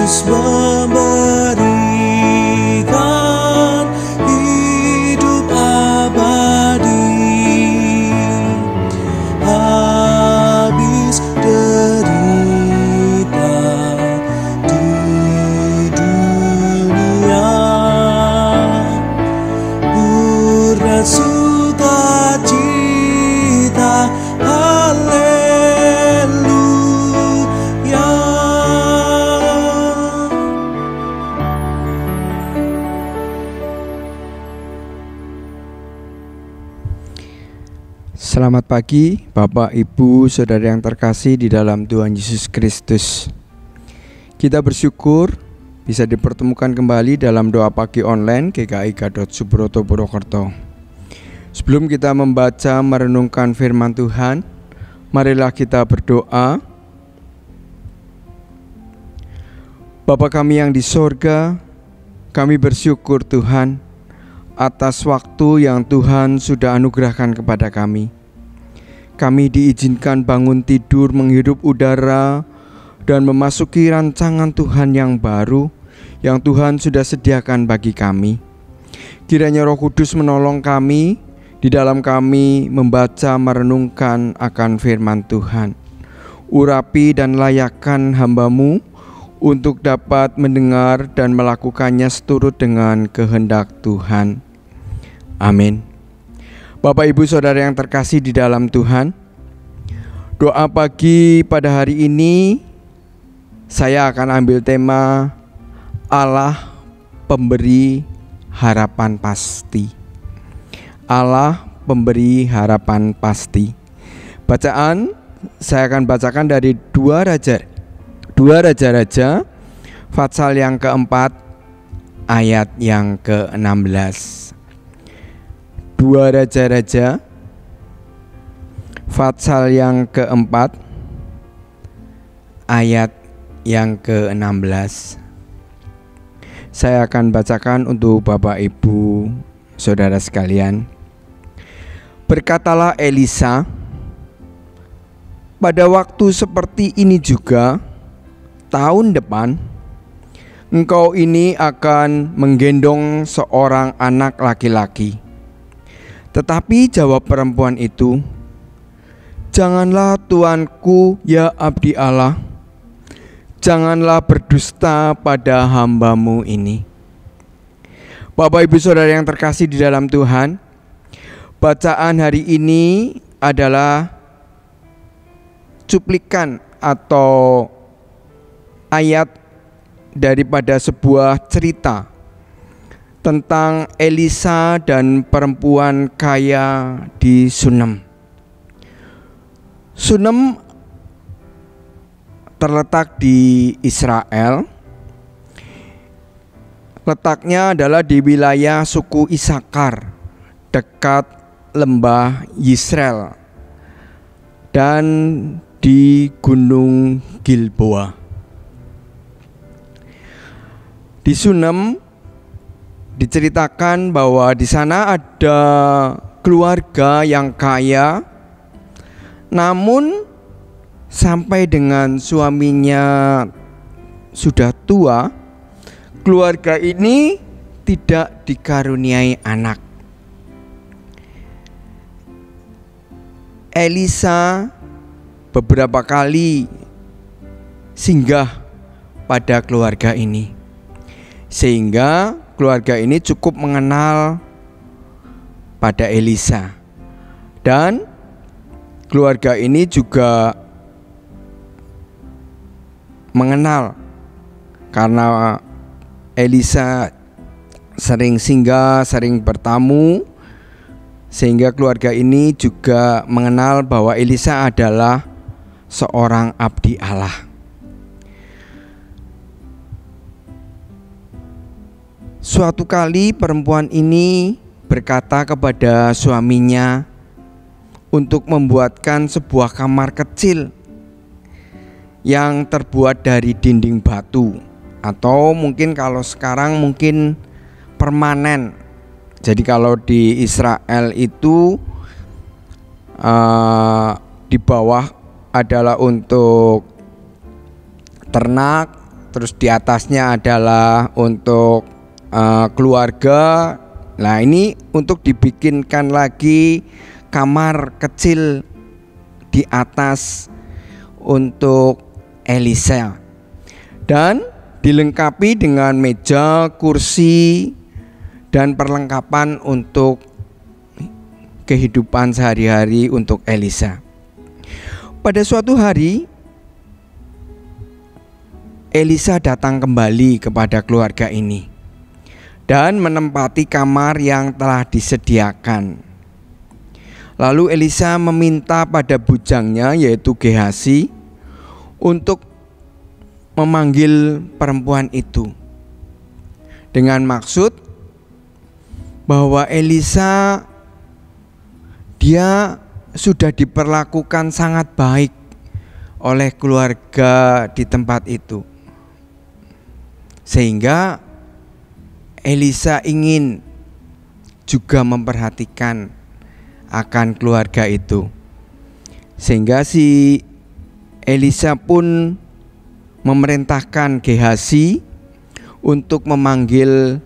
Yesus memberikan hidup abadi, habis derita di dunia, bersukacita, haleluya. Selamat pagi Bapak, Ibu, Saudara yang terkasih di dalam Tuhan Yesus Kristus. Kita bersyukur bisa dipertemukan kembali dalam doa pagi online GKI Gadot Subroto Purwokerto. Sebelum kita membaca merenungkan firman Tuhan, marilah kita berdoa. Bapa kami yang di sorga, kami bersyukur Tuhan atas waktu yang Tuhan sudah anugerahkan kepada kami. Kami diizinkan bangun tidur, menghirup udara, dan memasuki rancangan Tuhan yang baru yang Tuhan sudah sediakan bagi kami. Kiranya Roh Kudus menolong kami di dalam kami membaca merenungkan akan firman Tuhan. Urapi dan layakkan hamba-Mu untuk dapat mendengar dan melakukannya seturut dengan kehendak Tuhan. Amin. Bapak, Ibu, Saudara yang terkasih di dalam Tuhan, doa pagi pada hari ini saya akan ambil tema Allah pemberi harapan pasti. Allah pemberi harapan pasti. Bacaan saya akan bacakan dari 2 Raja-Raja pasal yang keempat ayat yang ke-16. 2 Raja-Raja pasal yang keempat ayat yang ke-16. Saya akan bacakan untuk Bapak, Ibu, Saudara sekalian. Berkatalah Elisa, pada waktu seperti ini juga tahun depan engkau ini akan menggendong seorang anak laki-laki. Tetapi jawab perempuan itu, janganlah tuanku ya abdi Allah, janganlah berdusta pada hamba-Mu ini. Bapak, Ibu, Saudara yang terkasih di dalam Tuhan, bacaan hari ini adalah cuplikan atau ayat daripada sebuah cerita tentang Elisa dan perempuan kaya di Sunem. Sunem terletak di Israel. Letaknya adalah di wilayah suku Isakar, dekat lembah Yisrael dan di Gunung Gilboa. Di Sunem diceritakan bahwa di sana ada keluarga yang kaya, namun sampai dengan suaminya sudah tua, keluarga ini tidak dikaruniai anak. Elisa beberapa kali singgah pada keluarga ini, sehingga keluarga ini cukup mengenal pada Elisa. Dan keluarga ini juga mengenal karena Elisa sering singgah, sering bertamu, sehingga keluarga ini juga mengenal bahwa Elisa adalah seorang abdi Allah. Suatu kali perempuan ini berkata kepada suaminya untuk membuatkan sebuah kamar kecil yang terbuat dari dinding batu, atau mungkin kalau sekarang mungkin permanen. Jadi kalau di Israel itu di bawah adalah untuk ternak, terus di atasnya adalah untuk keluarga. Nah, ini untuk dibikinkan lagi kamar kecil di atas untuk Elisa, dan dilengkapi dengan meja, kursi, dan perlengkapan untuk kehidupan sehari-hari untuk Elisa. Pada suatu hari Elisa datang kembali kepada keluarga ini dan menempati kamar yang telah disediakan. Lalu Elisa meminta pada bujangnya, yaitu Gehazi, untuk memanggil perempuan itu dengan maksud bahwa Elisa dia sudah diperlakukan sangat baik oleh keluarga di tempat itu, sehingga Elisa ingin juga memperhatikan akan keluarga itu. Sehingga si Elisa pun memerintahkan Gehazi untuk memanggil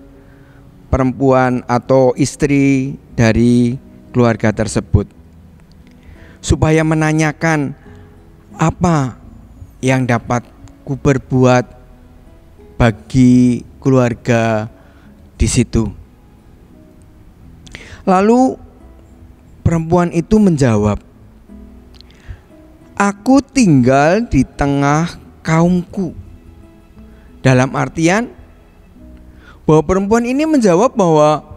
perempuan atau istri dari keluarga tersebut, supaya menanyakan apa yang dapat kuperbuat bagi keluarga di situ. Lalu perempuan itu menjawab, "Aku tinggal di tengah kaumku." Dalam artian bahwa perempuan ini menjawab bahwa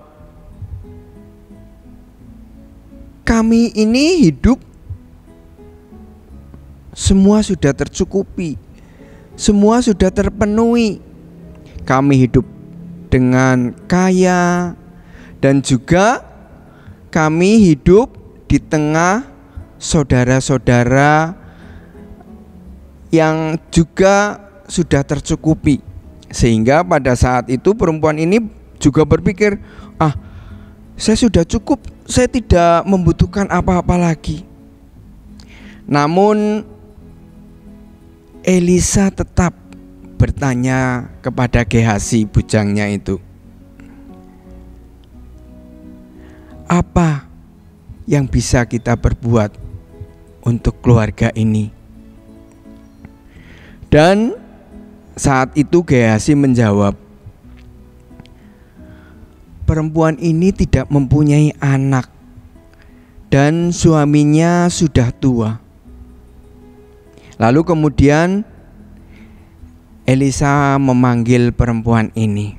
kami ini hidup semua sudah tercukupi, semua sudah terpenuhi. Kami hidup dengan kaya, dan juga kami hidup di tengah saudara-saudara yang juga sudah tercukupi. Sehingga pada saat itu perempuan ini juga berpikir, saya sudah cukup, saya tidak membutuhkan apa-apa lagi. Namun Elisa tetap bertanya kepada Gehazi, bujangnya itu, apa yang bisa kita perbuat untuk keluarga ini? Dan saat itu Gehazi menjawab, perempuan ini tidak mempunyai anak dan suaminya sudah tua. Lalu kemudian Elisa memanggil perempuan ini,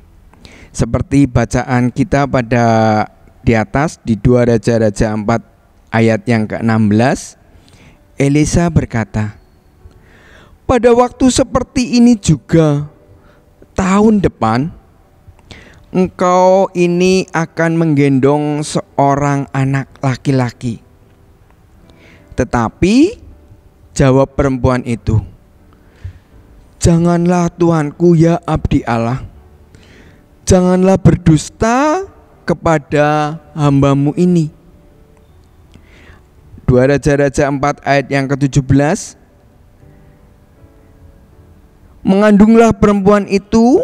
seperti bacaan kita pada di atas di 2 Raja-Raja 4 ayat yang ke-16. Elisa berkata, "Pada waktu seperti ini juga tahun depan, engkau ini akan menggendong seorang anak laki-laki." Tetapi jawab perempuan itu, "Janganlah Tuanku ya abdi Allah, janganlah berdusta kepada hambamu ini." 2 Raja-Raja 4 ayat yang ke-17. Mengandunglah perempuan itu,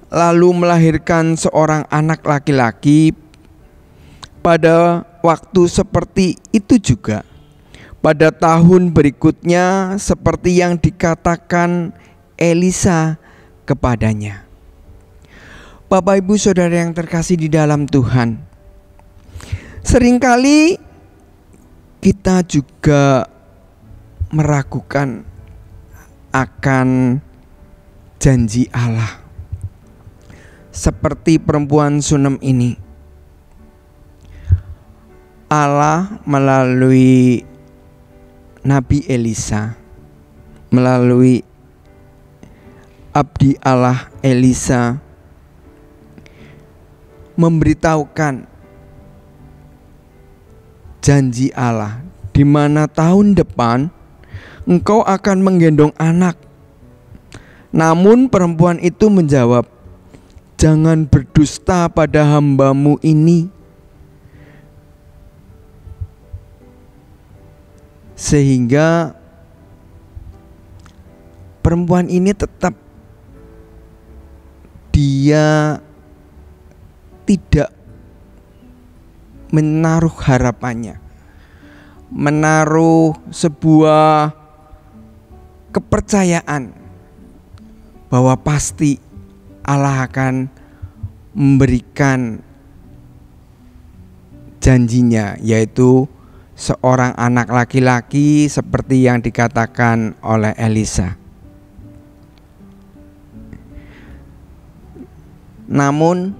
lalu melahirkan seorang anak laki-laki. Pada waktu seperti itu juga, pada tahun berikutnya, seperti yang dikatakan Elisa kepadanya. Bapak, Ibu, Saudara yang terkasih di dalam Tuhan, seringkali kita juga meragukan akan janji Allah, seperti perempuan Sunem ini. Allah melalui Nabi Elisa, melalui abdi Allah Elisa, memberitahukan janji Allah, di mana tahun depan engkau akan menggendong anak. Namun perempuan itu menjawab, "Jangan berdusta pada hambamu ini." Sehingga perempuan ini tetap dia tidak menaruh harapannya, menaruh sebuah kepercayaan bahwa pasti Allah akan memberikan janjinya, yaitu seorang anak laki-laki seperti yang dikatakan oleh Elisa. Namun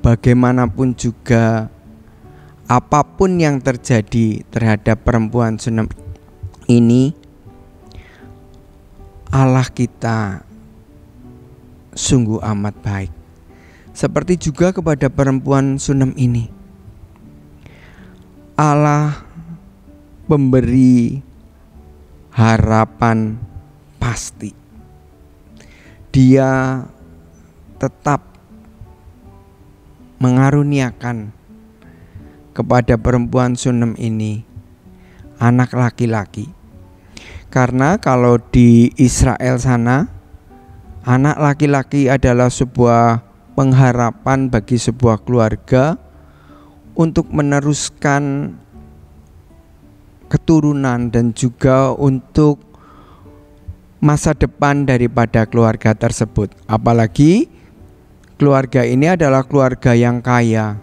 bagaimanapun juga, apapun yang terjadi terhadap perempuan Sunem ini, Allah kita sungguh amat baik. Seperti juga kepada perempuan Sunem ini, Allah memberi harapan pasti. Dia tetap mengaruniakan kepada perempuan Sunem ini anak laki-laki. Karena kalau di Israel sana, anak laki-laki adalah sebuah pengharapan bagi sebuah keluarga untuk meneruskan keturunan dan juga untuk masa depan daripada keluarga tersebut. Apalagi keluarga ini adalah keluarga yang kaya,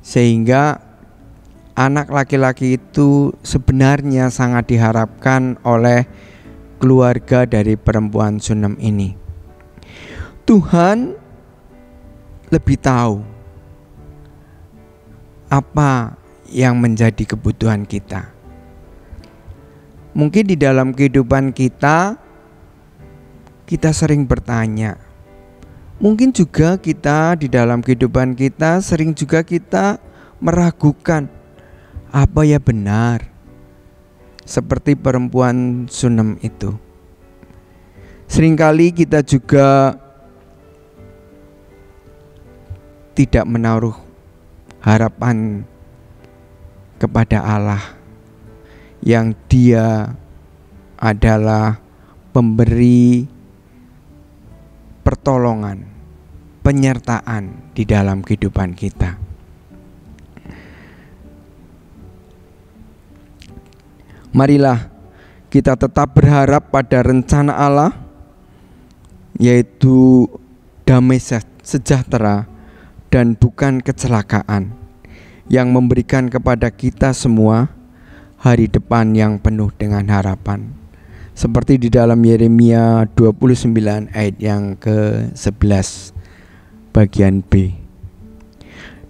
sehingga anak laki-laki itu sebenarnya sangat diharapkan oleh keluarga dari perempuan Sunem ini. Tuhan lebih tahu apa yang menjadi kebutuhan kita. Mungkin di dalam kehidupan kita sering bertanya. Mungkin juga kita di dalam kehidupan kita sering juga kita meragukan, apa ya benar seperti perempuan Sunem itu. Seringkali kita juga tidak menaruh harapan kepada Allah yang Dia adalah pemberi pertolongan, penyertaan di dalam kehidupan kita. Marilah kita tetap berharap pada rencana Allah, yaitu damai sejahtera dan bukan kecelakaan, yang memberikan kepada kita semua hari depan yang penuh dengan harapan. Seperti di dalam Yeremia 29 ayat yang ke-11 bagian B.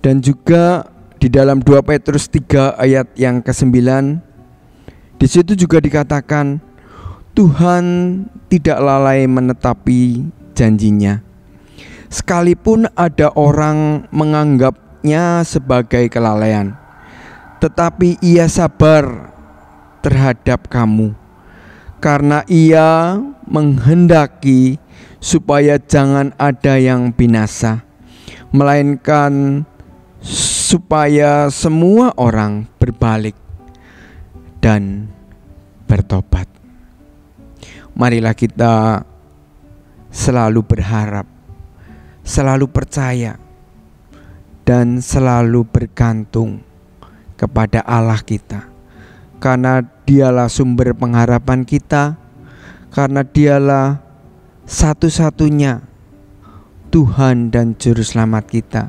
Dan juga di dalam 2 Petrus 3 ayat yang ke-9, di situ juga dikatakan Tuhan tidak lalai menetapi janjinya. Sekalipun ada orang menganggapnya sebagai kelalaian, tetapi Ia sabar terhadap kamu, karena Ia menghendaki supaya jangan ada yang binasa, melainkan supaya semua orang berbalik dan bertobat. Marilah kita selalu berharap, selalu percaya, dan selalu bergantung kepada Allah kita, karena Dialah sumber pengharapan kita, karena Dialah satu-satunya Tuhan dan Juru Selamat kita,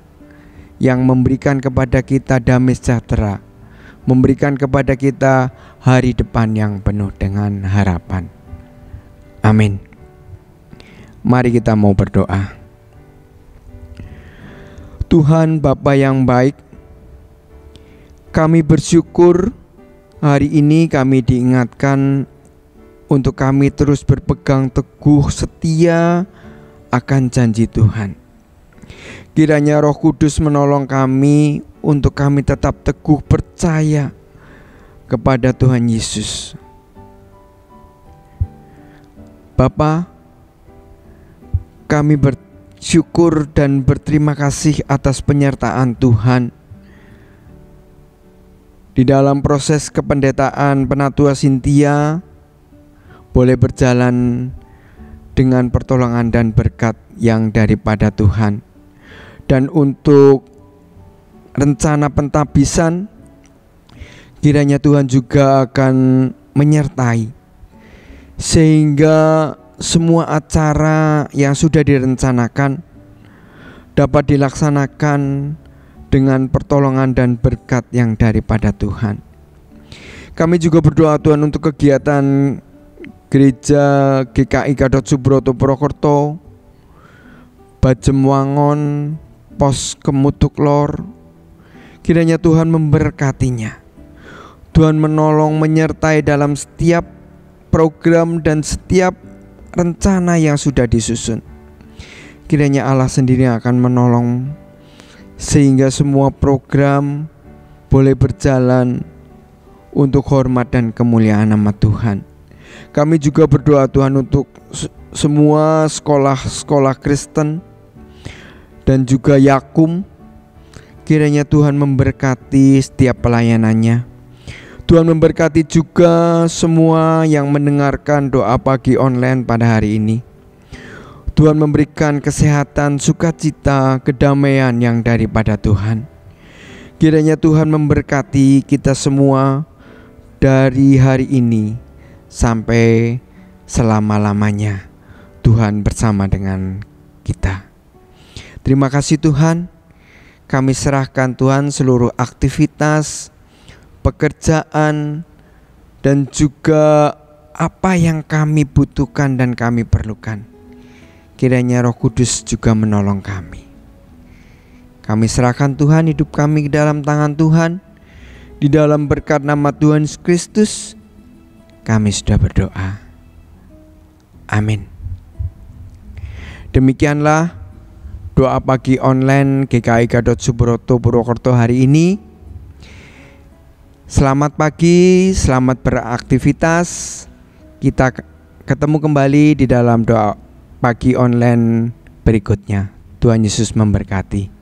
yang memberikan kepada kita damai sejahtera, memberikan kepada kita hari depan yang penuh dengan harapan. Amin. Mari kita mau berdoa. Tuhan Bapa yang baik, kami bersyukur hari ini kami diingatkan untuk kami terus berpegang teguh setia akan janji Tuhan. Kiranya Roh Kudus menolong kami untuk kami tetap teguh percaya kepada Tuhan Yesus. Bapa, kami bersyukur dan berterima kasih atas penyertaan Tuhan di dalam proses kependetaan Penatua Cynthia boleh berjalan dengan pertolongan dan berkat yang daripada Tuhan. Dan untuk rencana pentabisan, kiranya Tuhan juga akan menyertai, sehingga semua acara yang sudah direncanakan dapat dilaksanakan dengan pertolongan dan berkat yang daripada Tuhan. Kami juga berdoa Tuhan untuk kegiatan Gereja GKI Gatot Subroto Purwokerto, Bajem Wangon, Pos Kemutuk Lor. Kiranya Tuhan memberkatinya. Tuhan menolong menyertai dalam setiap program dan setiap rencana yang sudah disusun. Kiranya Allah sendiri akan menolong sehingga semua program boleh berjalan untuk hormat dan kemuliaan nama Tuhan. Kami juga berdoa Tuhan untuk semua sekolah-sekolah Kristen dan juga Yakum. Kiranya Tuhan memberkati setiap pelayanannya. Tuhan memberkati juga semua yang mendengarkan doa pagi online pada hari ini. Tuhan memberikan kesehatan, sukacita, kedamaian yang daripada Tuhan. Kiranya Tuhan memberkati kita semua dari hari ini sampai selama-lamanya. Tuhan bersama dengan kita. Terima kasih Tuhan. Kami serahkan Tuhan seluruh aktivitas, pekerjaan, dan juga apa yang kami butuhkan dan kami perlukan. Kiranya Roh Kudus juga menolong kami. Kami serahkan Tuhan hidup kami ke dalam tangan Tuhan. Di dalam berkat nama Tuhan Yesus Kristus, kami sudah berdoa. Amin. Demikianlah doa pagi online GKI Gatot Subroto Purwokerto hari ini. Selamat pagi, selamat beraktivitas. Kita ketemu kembali di dalam doa pagi online berikutnya. Tuhan Yesus memberkati.